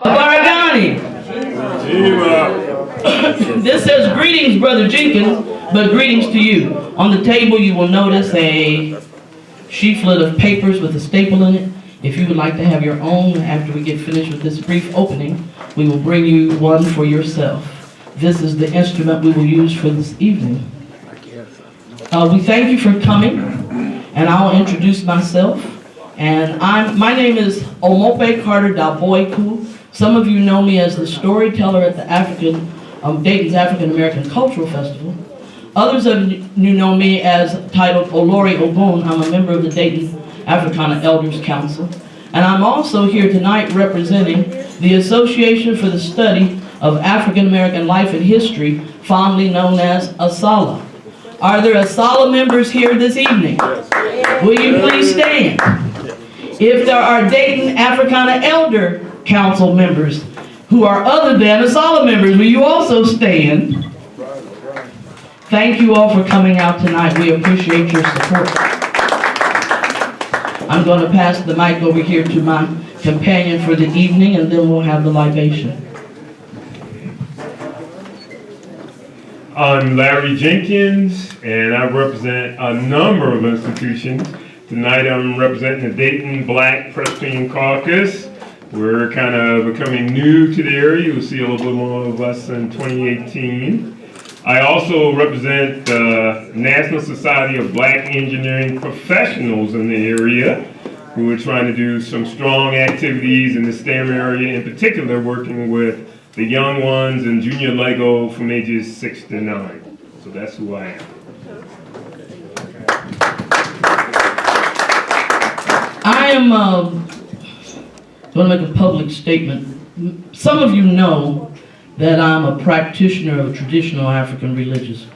Baragani. Ujima. This says greetings, Brother Jenkins, but greetings to you. On the table you will notice a sheaflet of papers with a staple in it. If you would like to have your own after we get finished with this brief opening, we will bring you one for yourself. This is the instrument we will use for this evening. We thank you for coming, and I'll introduce myself. And my name is Omope Carter Daboiku. Some of you know me as the storyteller at the Dayton's African American Cultural Festival. Others of you know me as titled Olori Ogun. I'm a member of the Dayton Africana Elders Council. And I'm also here tonight representing the Association for the Study of African American Life and History, fondly known as ASALH. Are there ASALH members here this evening? Will you please stand? If there are Dayton Africana Elder Council members who are other than ASALH members, will you also stand? Thank you all for coming out tonight. We appreciate your support. I'm going to pass the mic over here to my companion for the evening, and then we'll have the libation. I'm Larry Jenkins, and I represent a number of institutions. Tonight I'm representing the Dayton Black Presbyterian Caucus. We're kind of becoming new to the area. You'll see a little bit more of us in 2018. I also represent the National Society of Black Engineering Professionals in the area, who are trying to do some strong activities in the STEM area, in particular working with the young ones in junior Lego from ages 6 to 9. So that's who I am. I am going to make a public statement. Some of you know that I'm a practitioner of a traditional African religious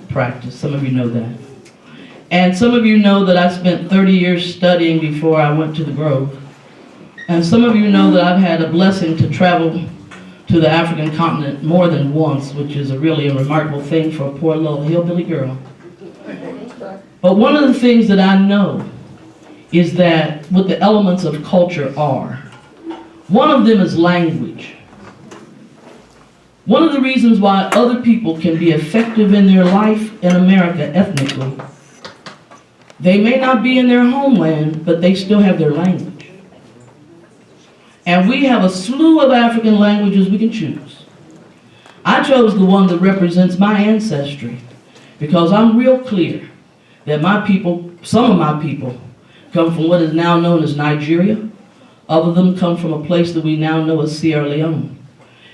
practice. Some of you know that. And some of you know that I spent 30 years studying before I went to the Grove. And some of you know that I've had a blessing to travel to the African continent more than once, which is really a remarkable thing for a poor little hillbilly girl. But one of the things that I know is that what the elements of culture are. One of them is language. One of the reasons why other people can be effective in their life in America ethnically, they may not be in their homeland, but they still have their language. And we have a slew of African languages we can choose. I chose the one that represents my ancestry because I'm real clear that my people, some of my people, come from what is now known as Nigeria. Other of them come from a place that we now know as Sierra Leone.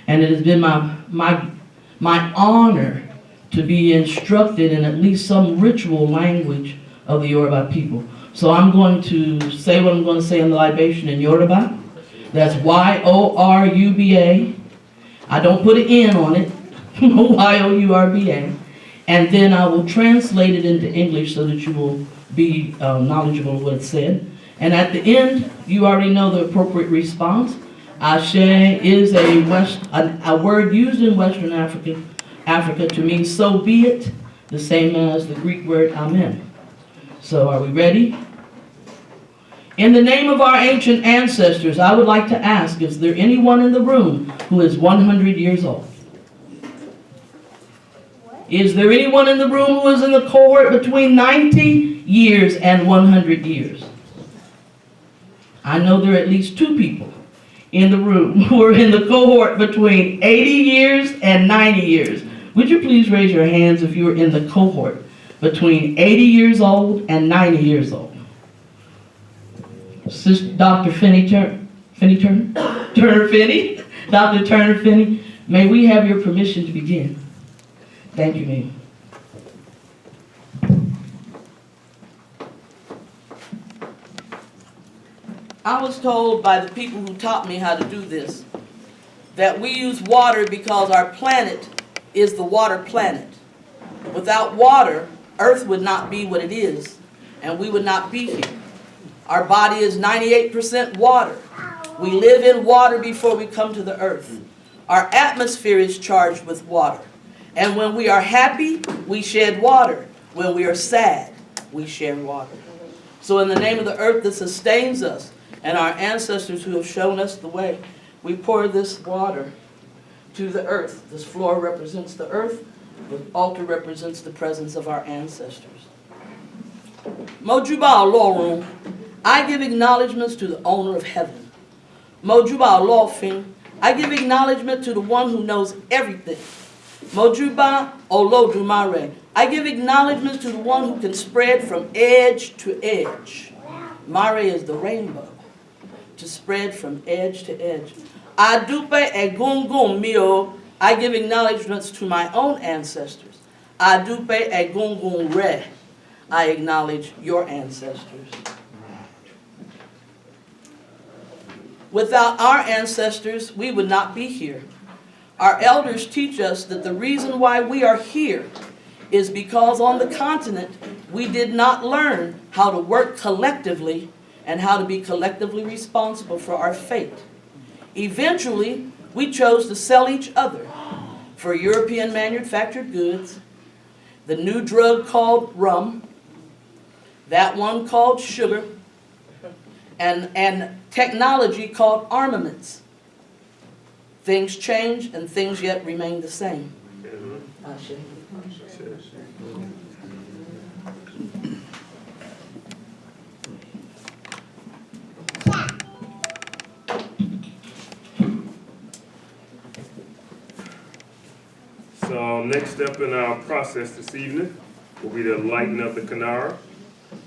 And it has been my honor to be instructed in at least some ritual language of the Yoruba people. So I'm going to say what I'm going to say in the libation in Yoruba. That's Y-O-R-U-B-A. I don't put an N on it. Y-O-U-R-B-A. And then I will translate it into English so that you will be knowledgeable of what it said. And at the end, you already know the appropriate response. Ashe is a word used in Western Africa to mean so be it, the same as the Greek word amen. So are we ready? In the name of our ancient ancestors, I would like to ask, is there anyone in the room who is 100 years old? Is there anyone in the room who is in the cohort between 90 years and 100 years? I know there are at least 2 people in the room who are in the cohort between 80 years and 90 years. Would you please raise your hands if you are in the cohort between 80 years old and 90 years old? Dr. Turner Finney, Dr. Turner Finney, may we have your permission to begin? Thank you, ma'am. I was told by the people who taught me how to do this that we use water because our planet is the water planet. Without water, Earth would not be what it is, and we would not be here. Our body is 98% water. We live in water before we come to the earth. Our atmosphere is charged with water. And when we are happy, we shed water. When we are sad, we shed water. So in the name of the earth that sustains us and our ancestors who have shown us the way, we pour this water to the earth. This floor represents the earth. The altar represents the presence of our ancestors. Mojuba Lorun, I give acknowledgments to the owner of heaven. Mojuba Lofin, I give acknowledgement to the one who knows everything. Mojuba Olodumare, I give acknowledgments to the one who can spread from edge to edge. Mare is the rainbow, to spread from edge to edge. Adupe Egungun Mio, I give acknowledgments to my own ancestors. Adupe Egungun Re, I acknowledge your ancestors. Without our ancestors, we would not be here. Our elders teach us that the reason why we are here is because on the continent, we did not learn how to work collectively and how to be collectively responsible for our fate. Eventually, we chose to sell each other for European manufactured goods, the new drug called rum, that one called sugar, and technology called armaments. Things change and things yet remain the same. So next step in our process this evening will be to lighten up the Kanara.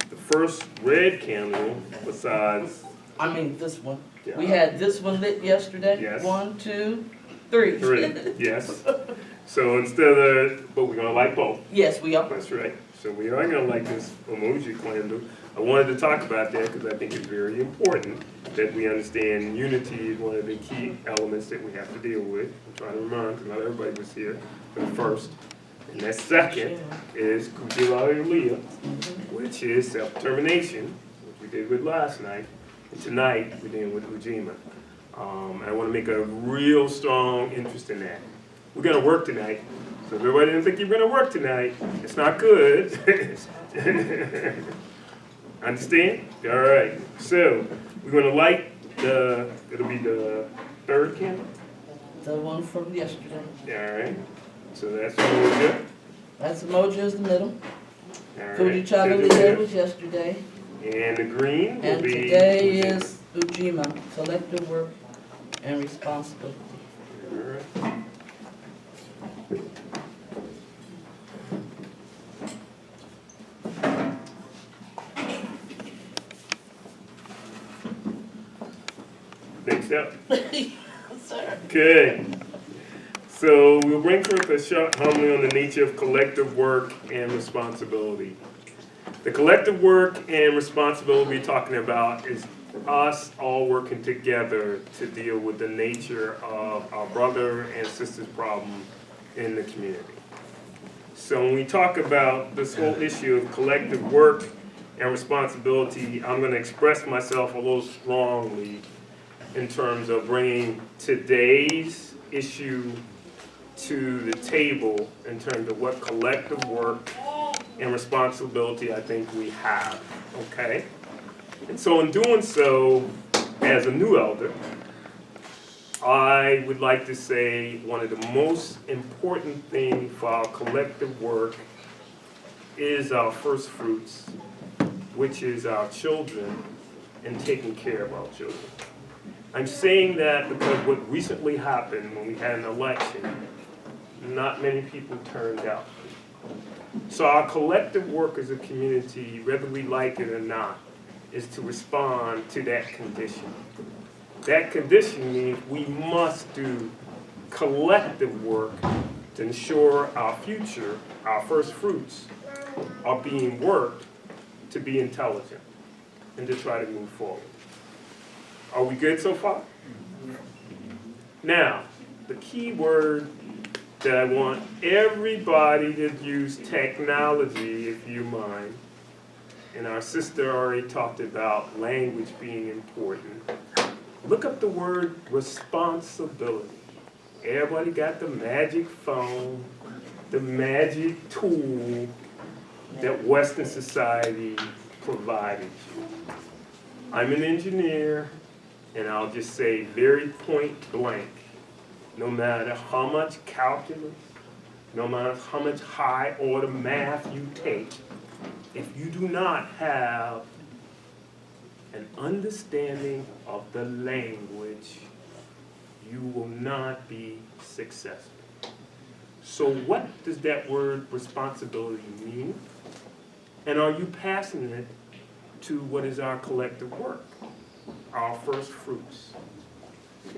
The first red candle, besides this one. We had this one lit yesterday. Yes. 1, 2, 3. 3, yes. So instead of, but we're gonna light both. Yes, we are. That's right. So we are gonna light this emoji candle. I wanted to talk about that because I think it's very important that we understand unity is one of the key elements that we have to deal with. I'm trying to remind, because not everybody was here for the first. And that second is Kujila, which is self-determination, which we did with last night. And tonight, we're dealing with Ujima. I want to make a real strong interest in that. We're going to work tonight. So if everybody didn't think you were going to work tonight, it's not good. Understand? All right. So we're going to light it'll be the third candle. The one from yesterday. All right. So that's Moja. That's Moja is the middle. All right. Kujichaga was yesterday. And the green will And be today is Ujima, collective work and responsibility. All right. Next up. Sir. Okay. So we'll bring forth a short homily on the nature of collective work and responsibility. The collective work and responsibility we're talking about is us all working together to deal with the nature of our brother and sister's problem in the community. So when we talk about this whole issue of collective work and responsibility, I'm going to express myself a little strongly in terms of bringing today's issue to the table in terms of what collective work and responsibility I think we have, okay? And so in doing so, as a new elder, I would like to say one of the most important things for our collective work is our first fruits, which is our children and taking care of our children. I'm saying that because what recently happened when we had an election, not many people turned out. So our collective work as a community, whether we like it or not, is to respond to that condition. That condition means we must do collective work to ensure our future, our first fruits, are being worked to be intelligent and to try to move forward. Are we good so far? Now, the key word that I want everybody to use technology, if you mind, and our sister already talked about language being important. Look up the word responsibility. Everybody got the magic phone, the magic tool that Western society provided you. I'm an engineer. And I'll just say very point blank, no matter how much calculus, no matter how much high order math you take, if you do not have an understanding of the language, you will not be successful. So what does that word responsibility mean? And are you passing it to what is our collective work, our first fruits?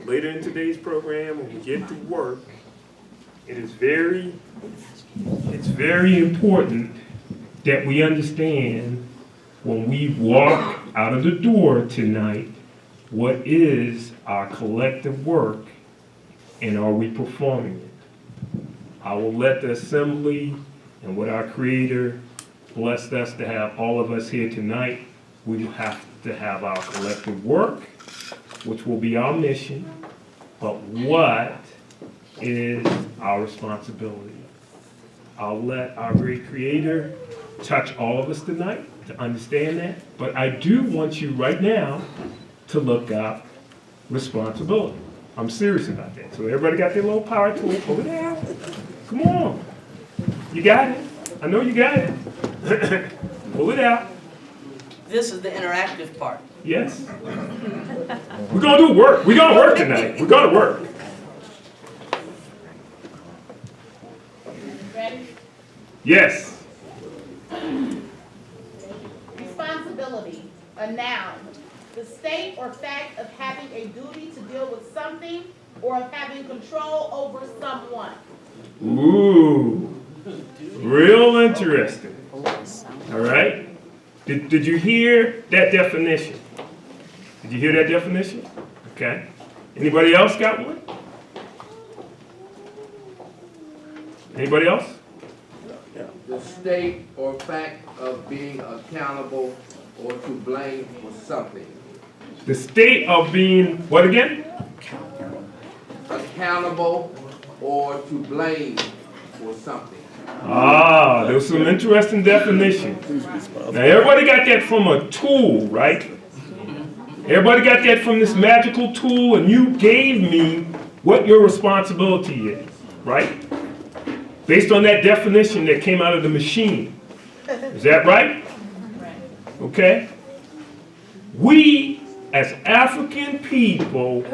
Later in today's program, when we get to work, it's very important that we understand when we walk out of the door tonight, what is our collective work and are we performing it? I will let the assembly and what our Creator blessed us to have all of us here tonight, we have to have our collective work, which will be our mission, but what is our responsibility? I'll let our great Creator touch all of us tonight to understand that, but I do want you right now to look up responsibility. I'm serious about that. So everybody got their little power tool over there? Come on. You got it. I know you got it. Pull it out. This is the interactive part. Yes. We're going to do work. We're going to work tonight. We're going to work. Ready? Yes. Responsibility, a noun. The state or fact of having a duty to deal with something or of having control over someone. Ooh. Real interesting. All right. Did you hear that definition? Did you hear that definition? Okay. Anybody else got one? Anybody else? The state or fact of being accountable or to blame for something. The state of being, what again? Accountable or to blame for something. Ah, there's some interesting definition. Now everybody got that from a tool, right? Everybody got that from this magical tool, and you gave me what your responsibility is, right? Based on that definition that came out of the machine. Is that right? Okay. We, as African people,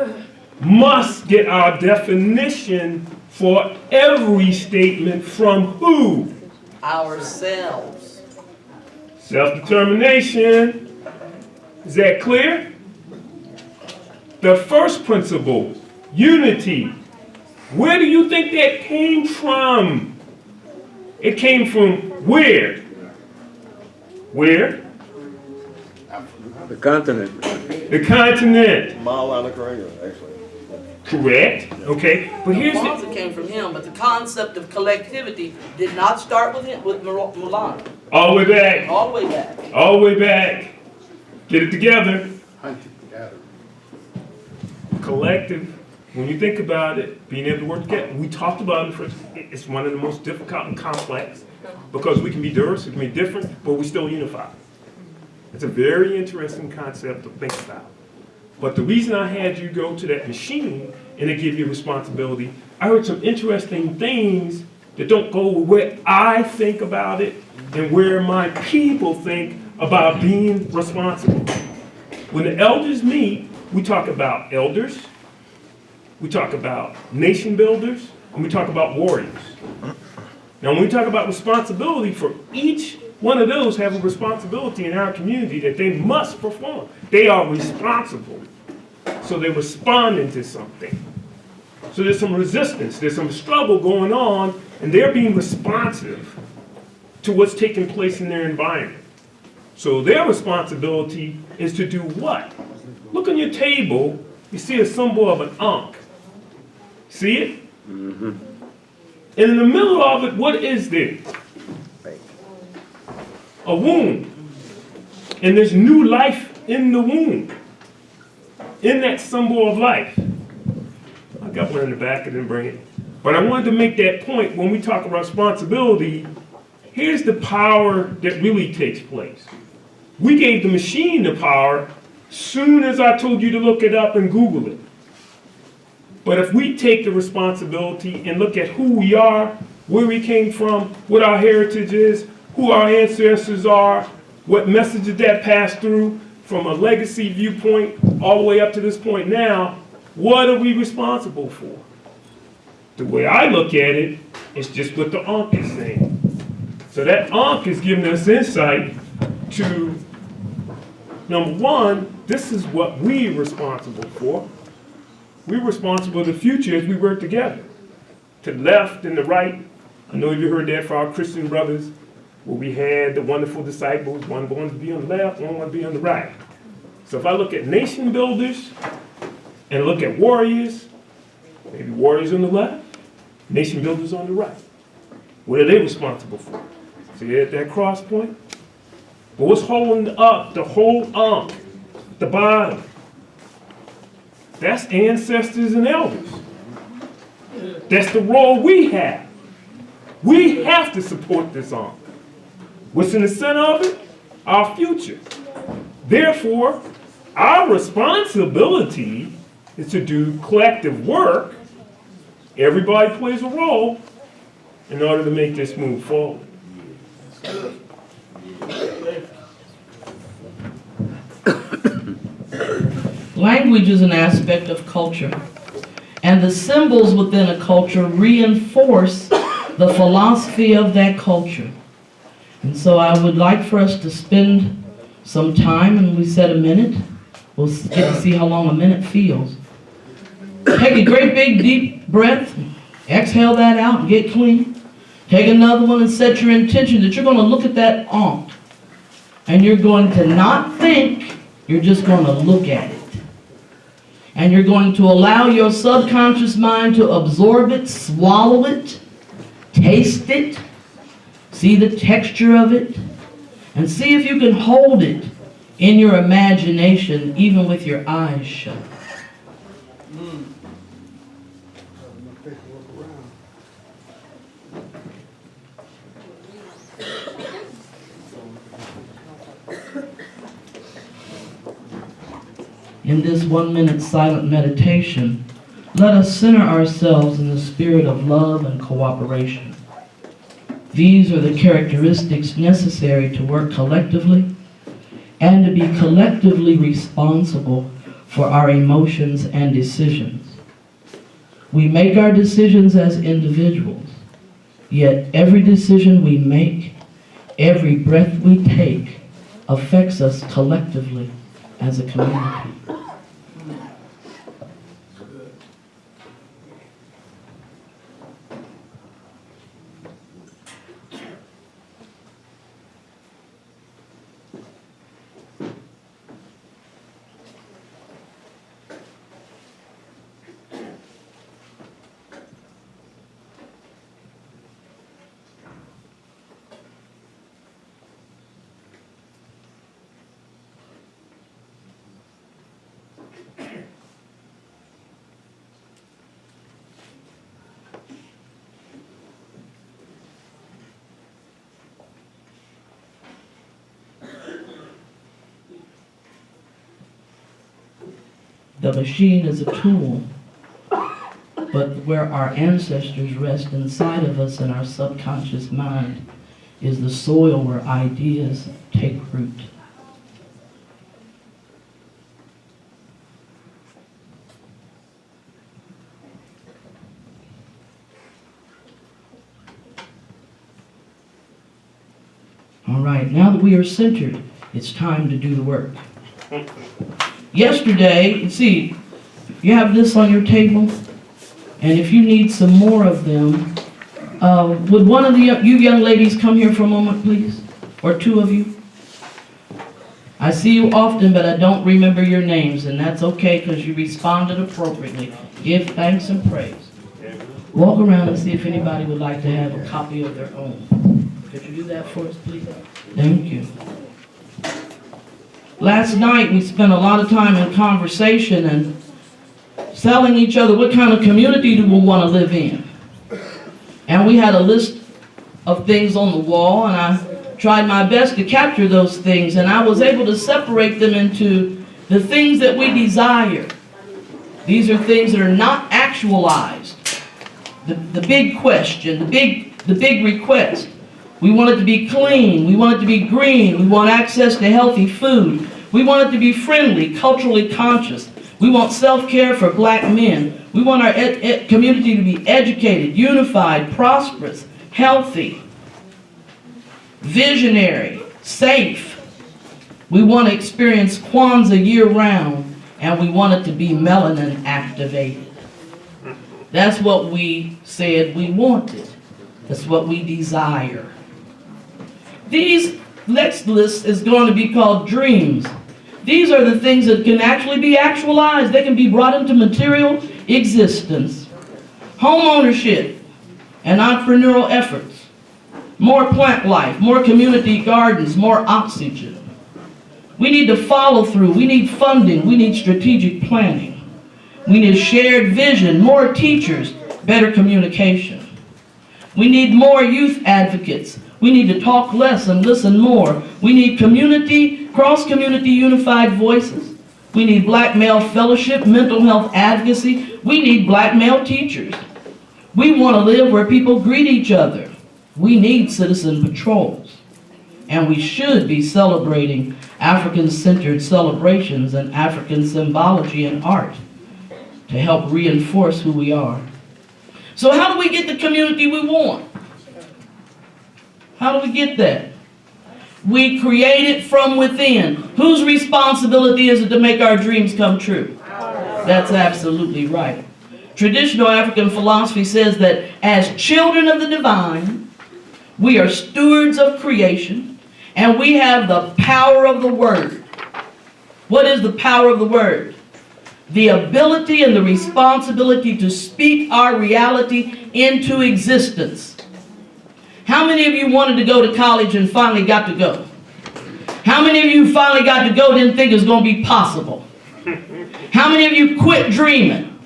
must get our definition for every statement from who? Ourselves. Self-determination. Is that clear? The first principle, unity. Where do you think that came from? It came from where? Where? The continent. The continent. Mile out of Korea, actually. Correct. Okay. But here's the... Kwanzaa came from him, but the concept of collectivity did not start with him, with Mulan. All the way back. All the way back. All the way back. Get it together. Collective. When you think about it, being able to work together, we talked about it first. It's one of the most difficult and complex because we can be diverse, we can be different, but we still unify. It's a very interesting concept to think about. But the reason I had you go to that machine and it give you responsibility, I heard some interesting things that don't go with where I think about it and where my people think about being responsible. When the elders meet, we talk about elders, we talk about nation builders, and we talk about warriors. Now, when we talk about responsibility, for each one of those have a responsibility in our community that they must perform. They are responsible. So they're responding to something. So there's some resistance, there's some struggle going on, and they're being responsive to what's taking place in their environment. So their responsibility is to do what? Look on your table, you see a symbol of an ankh. See it? Mm-hmm. And in the middle of it, what is there? A womb. And there's new life in the womb. In that symbol of life. I got one in the back, I didn't bring it. But I wanted to make that point when we talk about responsibility. Here's the power that really takes place. We gave the machine the power Soon as I told you to look it up and Google it. But if we take the responsibility and look at who we are, where we came from, what our heritage is, who our ancestors are, what messages that passed through from a legacy viewpoint all the way up to this point now, what are we responsible for? The way I look at it, it's just what the Ankh is saying. So that Ankh is giving us insight to, number one, this is what we're responsible for. We're responsible for the future as we work together. To the left and the right. I know you heard that for our Christian brothers, where we had the wonderful disciples, one wanted to be on the left, one wanted to be on the right. So if I look at nation builders and look at warriors, maybe warriors on the left, nation builders on the right. What are they responsible for? See at that cross point? But what's holding up the whole Ankh, the bottom? That's ancestors and elders. That's the role we have. We have to support this Ankh. What's in the center of it? Our future. Therefore, our responsibility is to do collective work. Everybody plays a role in order to make this move forward. Language is an aspect of culture, and the symbols within a culture reinforce the philosophy of that culture. And so I would like for us to spend some time, and we said a minute. We'll get to see how long a minute feels. Take a great big deep breath, exhale that out and get clean. Take another one and set your intention that you're going to look at that Ankh. And you're going to not think, you're just going to look at it. And you're going to allow your subconscious mind to absorb it, swallow it, taste it, see the texture of it, and see if you can hold it in your imagination, even with your eyes shut. In this 1 minute silent meditation, let us center ourselves in the spirit of love and cooperation. These are the characteristics necessary to work collectively and to be collectively responsible for our emotions and decisions. We make our decisions as individuals, yet every decision we make, every breath we take, affects us collectively as a community. The machine is a tool, but where our ancestors rest inside of us in our subconscious mind is the soil where ideas take root. All right, now that we are centered, it's time to do the work. Yesterday, you see, you have this on your table, and if you need some more of them, would one of you young ladies come here for a moment, please? Or two of you? I see you often, but I don't remember your names, and that's okay because you responded appropriately. Give thanks and praise. Walk around and see if anybody would like to have a copy of their own. Could you do that for us, please? Thank you. Last night, we spent a lot of time in conversation and telling each other what kind of community do we want to live in. And we had a list of things on the wall, and I tried my best to capture those things, and I was able to separate them into The things that we desire. These are things that are not actualized. The big question, the big request. We want it to be clean. We want it to be green. We want access to healthy food. We want it to be friendly, culturally conscious. We want self-care for black men. We want our community to be educated, unified, prosperous, healthy, visionary, safe. We want to experience Kwanzaa year-round, and we want it to be melanin activated. That's what we said we wanted. That's what we desire. These next list is going to be called dreams. These are the things that can actually be actualized. They can be brought into material existence. Home ownership and entrepreneurial efforts. More plant life, more community gardens, more oxygen. We need to follow through. We need funding. We need strategic planning. We need shared vision, more teachers, better communication. We need more youth advocates. We need to talk less and listen more. We need community, cross-community unified voices. We need black male fellowship, mental health advocacy. We need black male teachers. We want to live where people greet each other. We need citizen patrols. And we should be celebrating African-centered celebrations and African symbology and art to help reinforce who we are. So how do we get the community we want? How do we get that? We create it from within. Whose responsibility is it to make our dreams come true? That's absolutely right. Traditional African philosophy says that as children of the divine, we are stewards of creation, and we have the power of the word. What is the power of the word? The ability and the responsibility to speak our reality into existence. How many of you wanted to go to college and finally got to go? How many of you finally got to go, didn't think it was going to be possible? How many of you quit dreaming?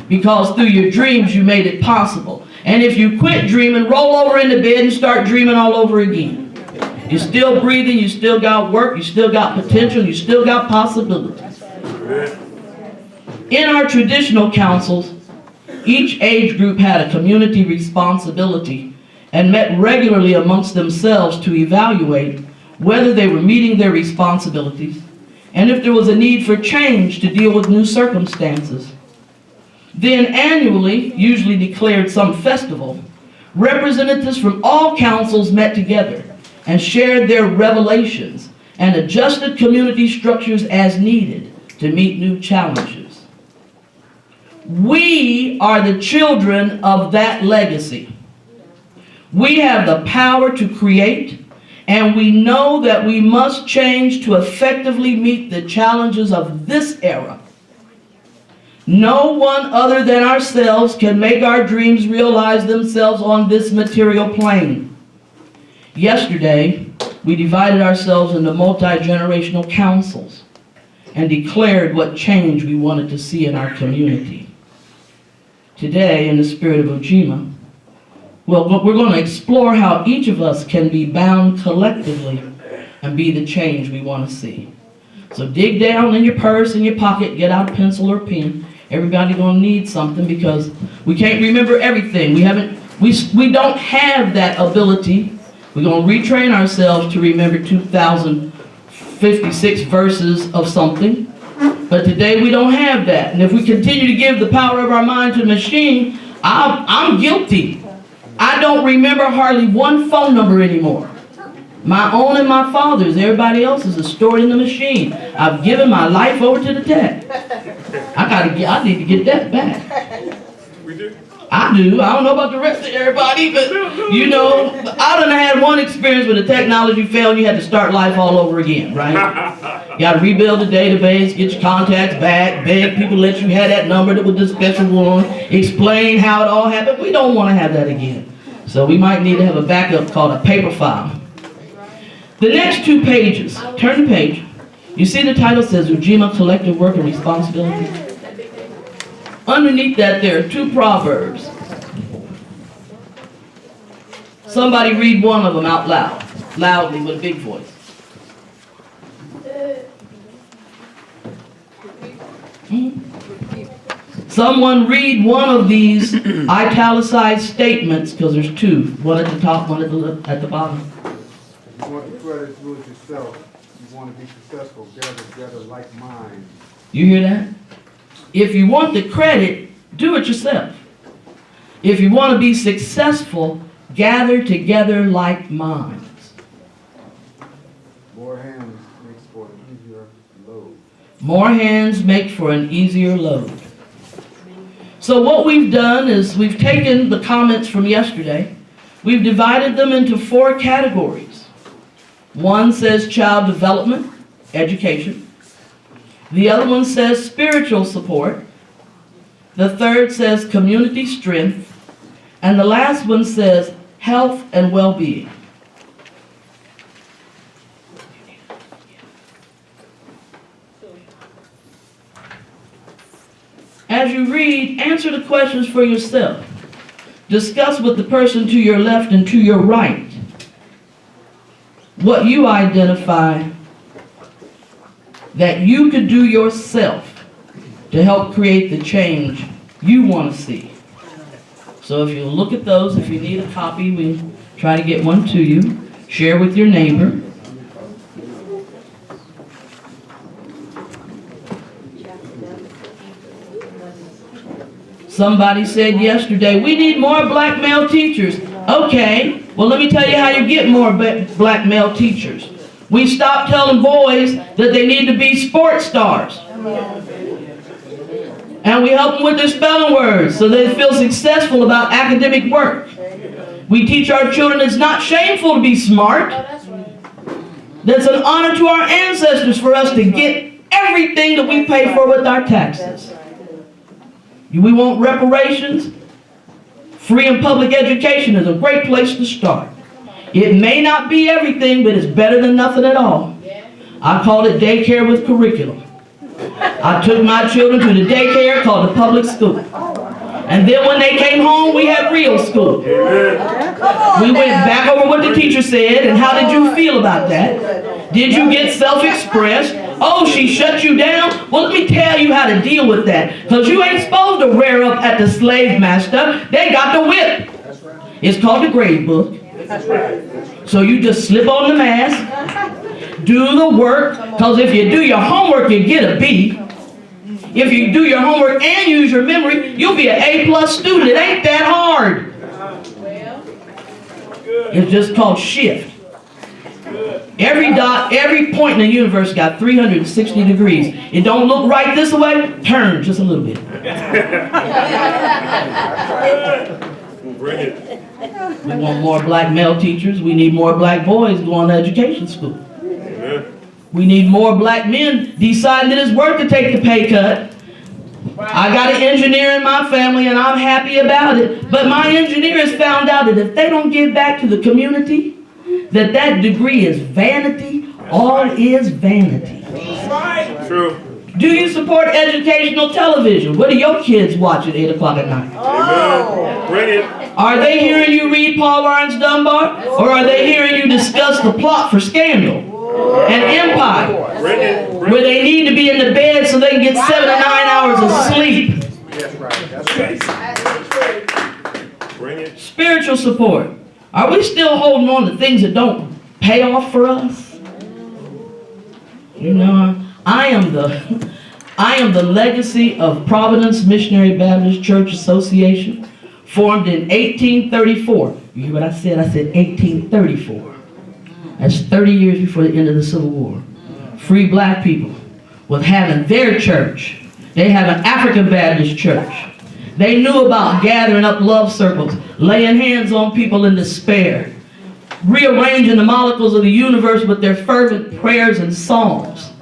Because through your dreams you made it possible. And if you quit dreaming, roll over into bed and start dreaming all over again. You're still breathing, you still got work, you still got potential, you still got possibilities. In our traditional councils, each age group had a community responsibility and met regularly amongst themselves to evaluate whether they were meeting their responsibilities and if there was a need for change to deal with new circumstances. Then annually, usually declared some festival, representatives from all councils met together and shared their revelations and adjusted community structures as needed to meet new challenges. We are the children of that legacy. We have the power to create, and we know that we must change to effectively meet the challenges of this era. No one other than ourselves can make our dreams realize themselves on this material plane. Yesterday, we divided ourselves into multi-generational councils and declared what change we wanted to see in our community. Today, in the spirit of Ujima, we're going to explore how each of us can be bound collectively and be the change we want to see. So dig down in your purse, in your pocket, get out a pencil or pen. Everybody's going to need something because we can't remember everything. We don't have that ability. We're going to retrain ourselves to remember 2,056 verses of something. But today we don't have that. And if we continue to give the power of our mind to the machine, I'm guilty. I don't remember hardly one phone number anymore. My own and my father's. Everybody else's is stored in the machine. I've given my life over to the tech. I need to get that back. We do. I do. I don't know about the rest of everybody, but you know, I done had one experience where the technology failed and you had to start life all over again, right? You got to rebuild the database, get your contacts back, beg people to let you have that number that was the special one, explain how it all happened. We don't want to have that again. So we might need to have a backup called a paper file. The next 2 pages, turn the page. You see the title says Ujima Collective Work and Responsibility. Underneath that there are 2 proverbs. Somebody read one of them out loud, loudly with a big voice. Someone read one of these italicized statements, because there's two, one at the top, one at the bottom. You want the credit, do it yourself. You want to be successful, gather together like minds. You hear that? If you want the credit, do it yourself. If you want to be successful, gather together like minds. More hands makes for an easier load. More hands make for an easier load. So what we've done is we've taken the comments from yesterday, we've divided them into 4 categories. One says child development, education. The other one says spiritual support. The third says community strength. And the last one says health and well-being. As you read, answer the questions for yourself. Discuss with the person to your left and to your right what you identify that you could do yourself to help create the change you want to see. So if you look at those, if you need a copy, we try to get one to you. Share with your neighbor. Somebody said yesterday, we need more black male teachers. Okay, well let me tell you how you get more black male teachers. We stop telling boys that they need to be sports stars. And we help them with their spelling words so they feel successful about academic work. We teach our children it's not shameful to be smart. That's an honor to our ancestors for us to get everything that we pay for with our taxes. We want reparations. Free and public education is a great place to start. It may not be everything, but it's better than nothing at all. I called it daycare with curriculum. I took my children to the daycare called the public school. And then when they came home, we had real school. We went back over what the teacher said, and how did you feel about that? Did you get self-expressed? Oh, she shut you down? Well, let me tell you how to deal with that. Because you ain't supposed to rear up at the slave master. They got the whip. It's called the grade book. So you just slip on the mask, do the work, because if you do your homework, you get a B. If you do your homework and use your memory, you'll be an A+ student. It ain't that hard. It's just called shift. Every point in the universe got 360 degrees. It don't look right this way, turn just a little bit. Bring it. We want more black male teachers. We need more black boys going to education school. We need more black men deciding that it's worth to take the pay cut. I got an engineer in my family and I'm happy about it. But my engineer has found out that if they don't give back to the community, that degree is vanity. All is vanity. True. Do you support educational television? What do your kids watch at 8 o'clock at night? Amen. Bring it. Are they hearing you read Paul Laurence Dunbar? Or are they hearing you discuss the plot for Scandal and Empire? Bring it. Bring Where they need to be in the bed so they can get 7 to 9 hours of sleep. That's right. That's right. Bring it. Spiritual support. Are we still holding on to things that don't pay off for us? You know, I am the legacy of Providence Missionary Baptist Church Association, formed in 1834. You hear what I said? I said 1834. That's 30 years before the end of the Civil War. Free black people was having their church. They have an African Baptist church. They knew about gathering up love circles, laying hands on people in despair, rearranging the molecules of the universe with their fervent prayers and psalms.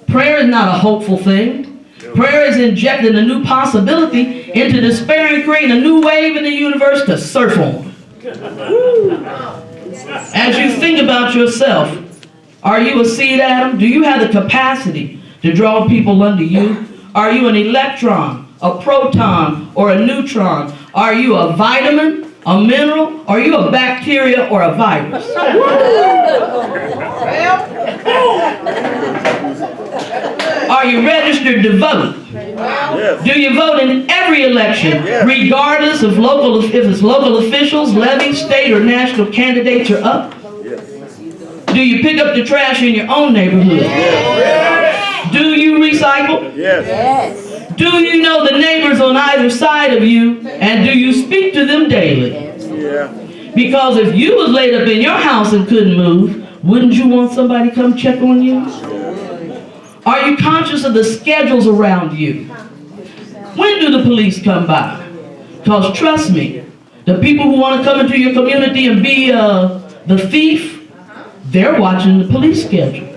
Prayer is not a hopeful thing. Prayer is injecting a new possibility into despair and creating a new wave in the universe to surf on. As you think about yourself, are you a seed atom? Do you have the capacity to draw people unto you? Are you an electron, a proton, or a neutron? Are you a vitamin, a mineral? Are you a bacteria or a virus? Are Are you registered to vote? Yes. Do you vote in every election, Yes. regardless of if it's local officials, levied, state, or national candidates are up? Yes. Do you pick up the trash in your own neighborhood? Do you recycle? Yes. Do you know the neighbors on either side of you, and do you speak to them daily? Yeah. Because if you was laid up in your house and couldn't move, wouldn't you want somebody to come check on you? Are you conscious of the schedules around you? When do the police come by? Because trust me, the people who want to come into your community and be the thief, they're watching the police schedule.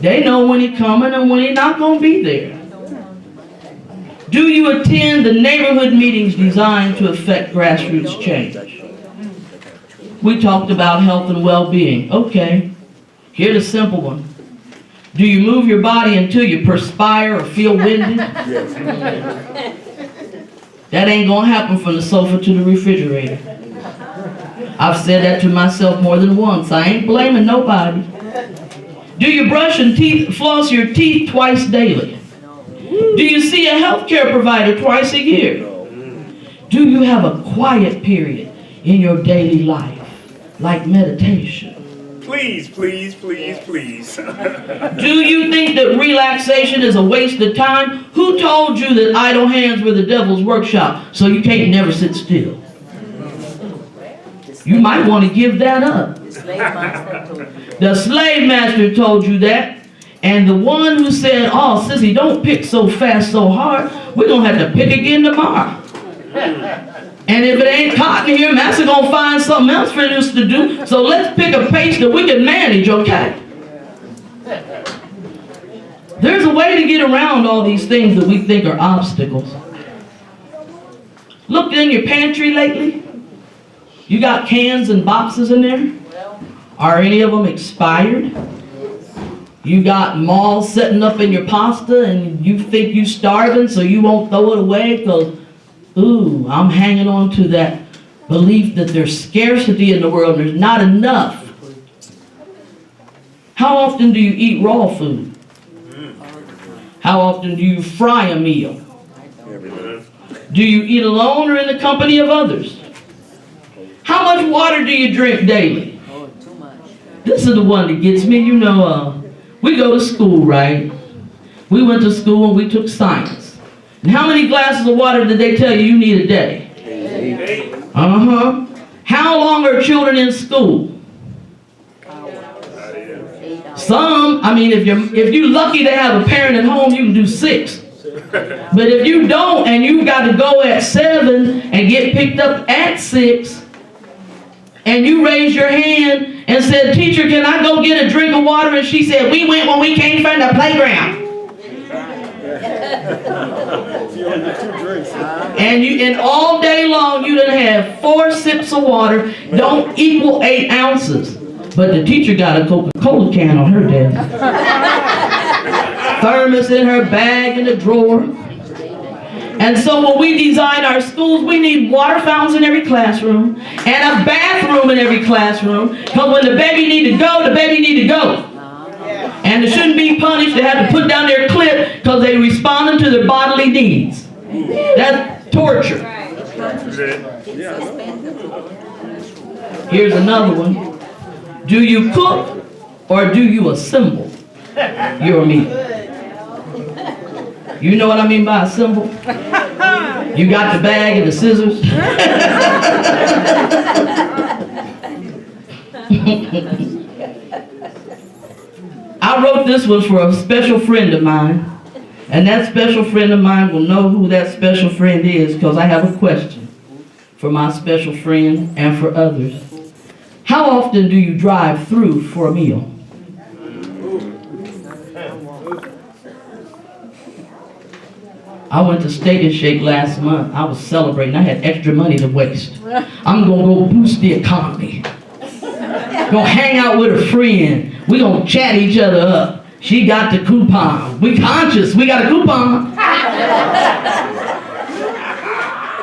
They know when he's coming and when he's not going to be there. Do you attend the neighborhood meetings designed to affect grassroots change? We talked about health and well-being. Okay, here's a simple one. Do you move your body until you perspire or feel winded? Yes. That ain't gonna happen from the sofa to the refrigerator. I've said that to myself more than once. I ain't blaming nobody. Do you brush and floss your teeth twice daily? Do you see a healthcare provider twice a year? Do you have a quiet period in your daily life, like meditation? Please, please, please, please. Do you think that relaxation is a waste of time? Who told you that idle hands were the devil's workshop, so you can't never sit still? You might want to give that up. The slave master told you that. And the one who said, oh, sissy, don't pick so fast, so hard. We're going to have to pick again tomorrow. And if it ain't cotton here, master going to find something else for us to do. So let's pick a pace that we can manage, okay? There's a way to get around all these things that we think are obstacles. Looked in your pantry lately? You got cans and boxes in there? Are any of them expired? You got malls setting up in your pasta and you think you're starving so you won't throw it away because, ooh, I'm hanging on to that belief that there's scarcity in the world and there's not enough. How often do you eat raw food? How often do you fry a meal? Do you eat alone or in the company of others? How much water do you drink daily? This is the one that gets me. You know, we go to school, right? We went to school and we took science. And how many glasses of water did they tell you need a day? 8. Uh-huh. How long are children in school? Some, I mean, if you're lucky to have a parent at home, you can do 6. But if you don't and you got to go at 7 and get picked up at 6, and you raised your hand and said, teacher, can I go get a drink of water? And she said, we went when we came from the playground. And all day long you done have 4 sips of water, don't equal 8 ounces. But the teacher got a Coca-Cola can on her desk. Thermos in her bag in the drawer. And so when we design our schools, we need water fountains in every classroom and a bathroom in every classroom. Because when the baby need to go, the baby need to go. And they shouldn't be punished. They have to put down their clip because they responded to their bodily needs. That's torture. Here's another one. Do you cook or do you assemble your meal? You know what I mean by assemble? You got the bag and the scissors? I wrote this one for a special friend of mine. And that special friend of mine will know who that special friend is because I have a question for my special friend and for others. How often do you drive through for a meal? I went to Steak and Shake last month. I was celebrating. I had extra money to waste. I'm going to go boost the economy. Go hang out with a friend. We're going to chat each other up. She got the coupon. We conscious. We got a coupon.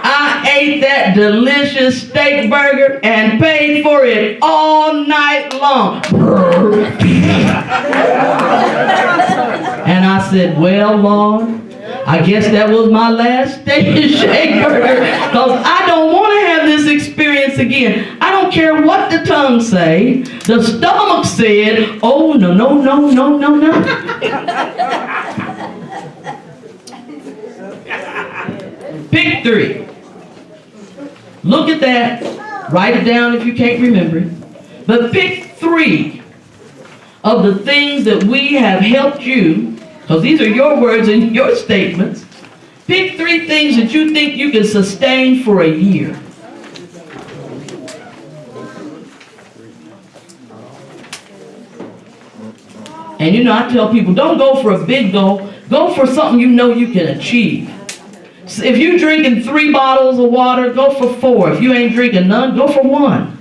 I ate that delicious steak burger and paid for it all night long. And I said, well, Lord, I guess that was my last steak and shake burger, because I don't want to have this experience again. I don't care what the tongue say. The stomach said, oh, no, no, no, no, no, no. Pick 3. Look at that. Write it down if you can't remember it. But pick 3 of the things that we have helped you, because these are your words and your statements. Pick 3 things that you think you can sustain for a year. And you know, I tell people, don't go for a big goal. Go for something you know you can achieve. So if you're drinking 3 bottles of water, go for 4. If you ain't drinking none, go for 1.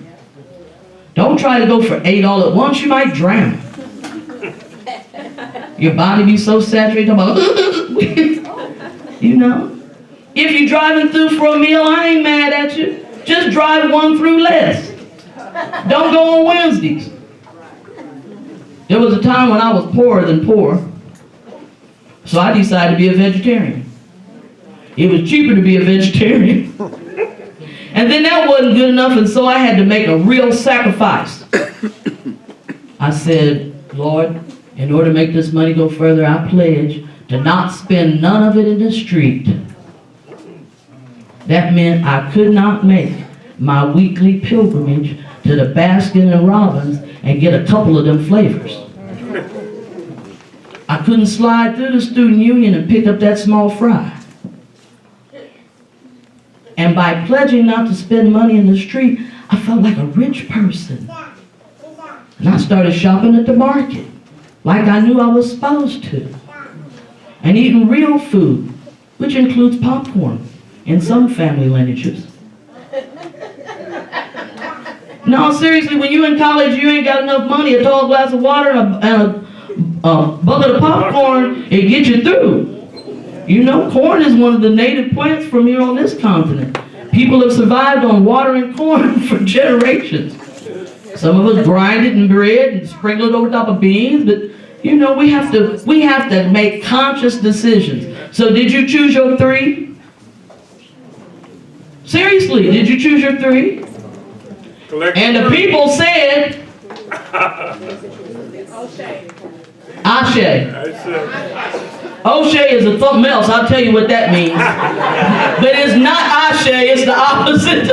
Don't try to go for 8 all at once. You might drown. Your body be so saturated. You know. If you're driving through for a meal, I ain't mad at you. Just drive 1 through less. Don't go on Wednesdays. There was a time when I was poorer than poor. So I decided to be a vegetarian. It was cheaper to be a vegetarian. And then that wasn't good enough, and so I had to make a real sacrifice. I said, Lord, in order to make this money go further, I pledge to not spend none of it in the street. That meant I could not make my weekly pilgrimage to the Baskin and Robbins and get a couple of them flavors. I couldn't slide through the student union and pick up that small fry. And by pledging not to spend money in the street, I felt like a rich person. And I started shopping at the market, like I knew I was supposed to. And eating real food, which includes popcorn in some family lineages. No, seriously, when you're in college, you ain't got enough money, a tall glass of water and a bucket of popcorn, it gets you through. You know, corn is one of the native plants from here on this continent. People have survived on water and corn for generations. Some of us grind it in bread and sprinkle it over top of beans, but you know, we have to make conscious decisions. So did you choose your 3? Seriously, did you choose your 3? And the people said, Ashe. Oshe is a something else, I'll tell you what that means. But it's not Ashe, it's the opposite.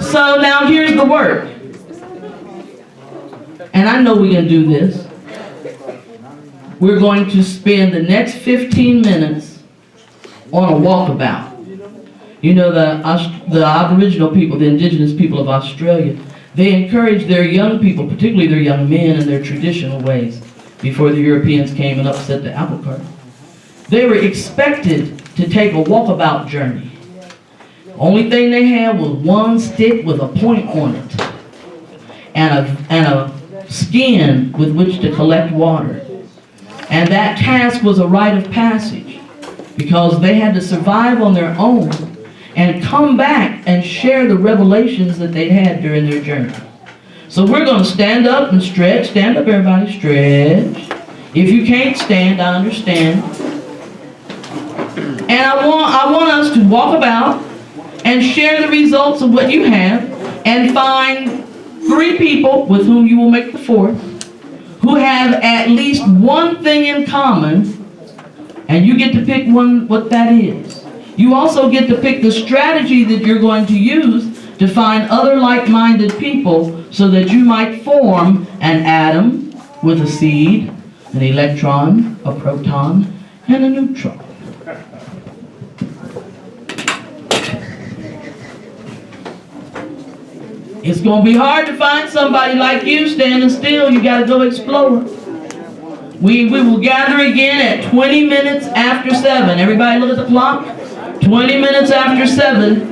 So now here's the work. And I know we can do this. We're going to spend the next 15 minutes on a walkabout. You know, the Aboriginal people, the indigenous people of Australia, they encourage their young people, particularly their young men, in their traditional ways. Before the Europeans came and upset the apple cart, they were expected to take a walkabout journey. Only thing they had was 1 stick with a point on it and a skin with which to collect water. And that task was a rite of passage because they had to survive on their own and come back and share the revelations that they'd had during their journey. So we're going to stand up and stretch. Stand up, everybody. Stretch. If you can't stand, I understand. And I want us to walk about and share the results of what you have and find 3 people with whom you will make the 4th who have at least one thing in common, and you get to pick what that is. You also get to pick the strategy that you're going to use to find other like-minded people so that you might form an atom with a seed, an electron, a proton, and a neutron. It's going to be hard to find somebody like you standing still. You got to go explore. We will gather again at 20 minutes after 7. Everybody look at the clock. 20 minutes after 7.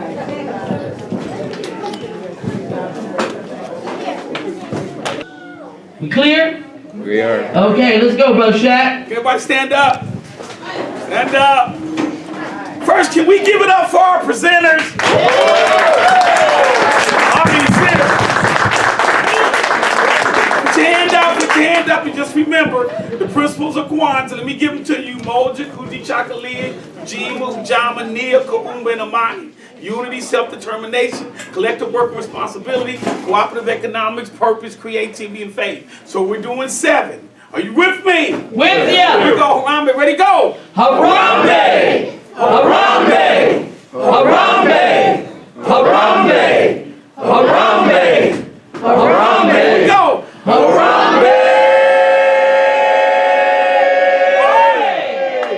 We clear? We are. Okay, let's go, Brother Shaq. Everybody stand up. Stand up. First, can we give it up for our presenters? Put your hand up, and just remember, The principles of Kwanzaa, let me give them to you. Moja, Kuti, Chakalia, Ujima, Ujama, Nia, Kaumba, and Amani. Unity, self-determination, collective work responsibility, cooperative economics, purpose, creativity, and faith. So we're doing 7. Are you with me? With Here ya! we go, Harambe, ready, go! Harambe! Harambe! Harambe! Harambe! Harambe! Harambe! Here we go! Harambe!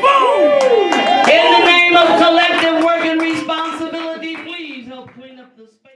Boom! In the name of collective work and responsibility, please help clean up the space.